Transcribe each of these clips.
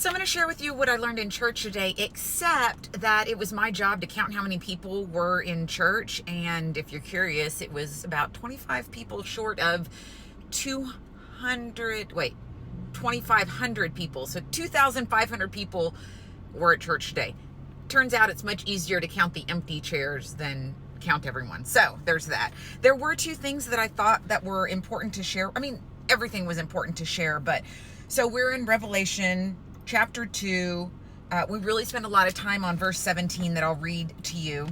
So I'm going to share with you what I learned in church today, except that it was my job to count how many people were in church. And if you're curious, it was about 25 people short of 2,500 people. So 2,500 people were at church today. Turns out it's much easier to count the empty chairs than count everyone. So there's that. There were two things that I thought that were important to share. I mean, everything was important to share, but so we're in Revelation chapter 2. We really spend a lot of time on verse 17 that I'll read to you.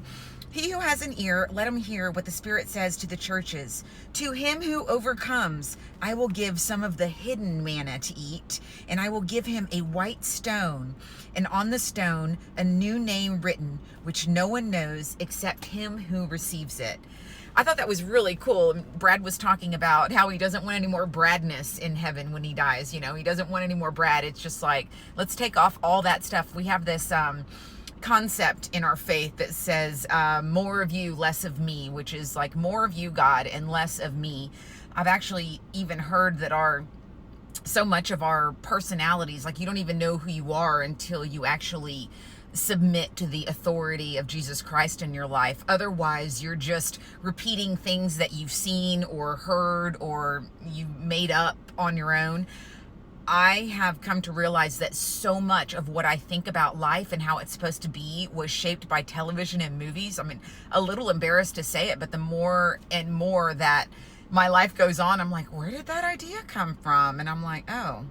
He who has an ear, let him hear what the Spirit says to the churches. To him who overcomes, I will give some of the hidden manna to eat, and I will give him a white stone, and on the stone a new name written, which no one knows except him who receives it. I thought that was really cool. Brad was talking about how he doesn't want any more Bradness in heaven when he dies. You know, he doesn't want any more Brad. It's just like, let's take off all that stuff. We have this concept in our faith that says more of you, less of me, which is like more of you, God, and less of me. I've actually even heard that so much of our personalities, like you don't even know who you are until you actually submit to the authority of Jesus Christ in your life. Otherwise, you're just repeating things that you've seen or heard or you made up on your own. I have come to realize that so much of what I think about life and how it's supposed to be was shaped by television and movies. I mean, a little embarrassed to say it, but the more and more that my life goes on, I'm like, where did that idea come from? And I'm like, oh,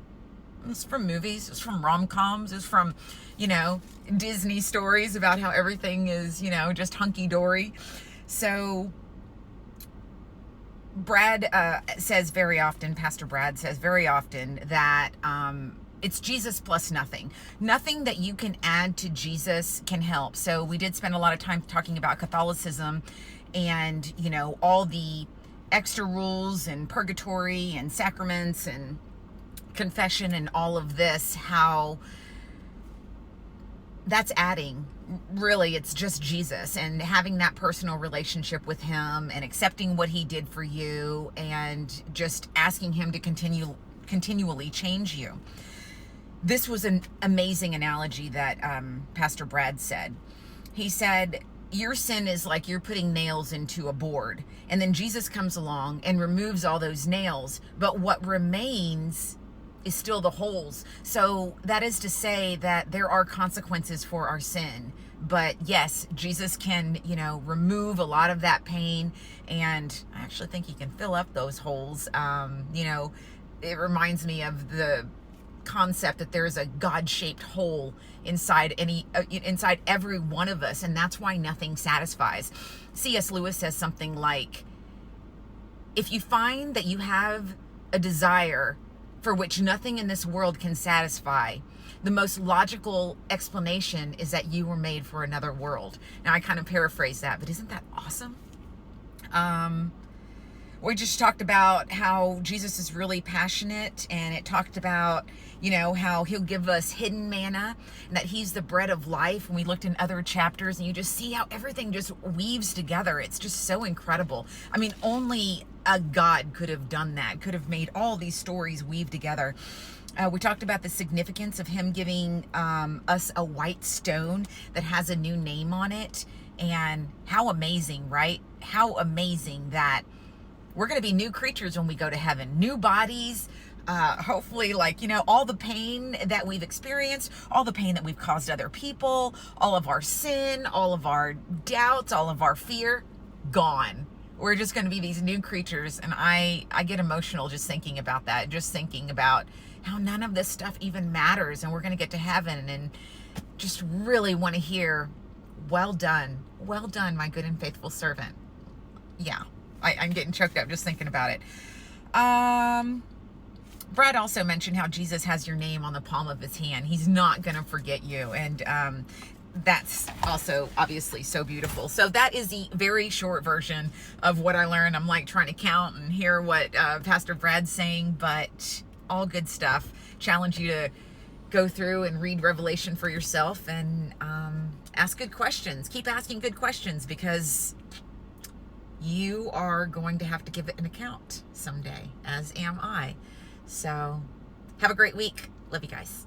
it's from movies, it's from rom-coms, it's from, Disney stories about how everything is, just hunky-dory. So Brad says very often, Pastor Brad says very often that it's Jesus plus nothing. Nothing that you can add to Jesus can help. So we did spend a lot of time talking about Catholicism and, all the extra rules and purgatory and sacraments and confession and all of this, how that's adding. Really, it's just Jesus and having that personal relationship with him and accepting what he did for you and just asking him to continually change you. This was an amazing analogy that Pastor Brad said. He said, your sin is like you're putting nails into a board, and then Jesus comes along and removes all those nails, but what remains is still the holes. So that is to say that there are consequences for our sin. But yes, Jesus can, remove a lot of that pain, and I actually think he can fill up those holes. It reminds me of the concept that there's a God-shaped hole inside every one of us, and that's why nothing satisfies. C.S. Lewis says something like, if you find that you have a desire for which nothing in this world can satisfy, the most logical explanation is that you were made for another world. Now, I kind of paraphrase that, but isn't that awesome? We just talked about how Jesus is really passionate, and it talked about, how he'll give us hidden manna and that he's the bread of life. And we looked in other chapters and you just see how everything just weaves together. It's just so incredible. I mean, only a God could have done that, could have made all these stories weave together. We talked about the significance of him giving us a white stone that has a new name on it. And how amazing, right? How amazing that we're going to be new creatures when we go to heaven. New bodies, hopefully, all the pain that we've experienced, all the pain that we've caused other people, all of our sin, all of our doubts, all of our fear, gone. We're just going to be these new creatures. And I get emotional just thinking about that, just thinking about how none of this stuff even matters. And we're going to get to heaven and just really want to hear, well done, my good and faithful servant. Yeah. I'm getting choked up just thinking about it. Brad also mentioned how Jesus has your name on the palm of his hand. He's not going to forget you. And that's also obviously so beautiful. So that is the very short version of what I learned. I'm like trying to count and hear what Pastor Brad's saying, but all good stuff. Challenge you to go through and read Revelation for yourself and ask good questions. Keep asking good questions, because you are going to have to give it an account someday, as am I. So have a great week. Love you guys.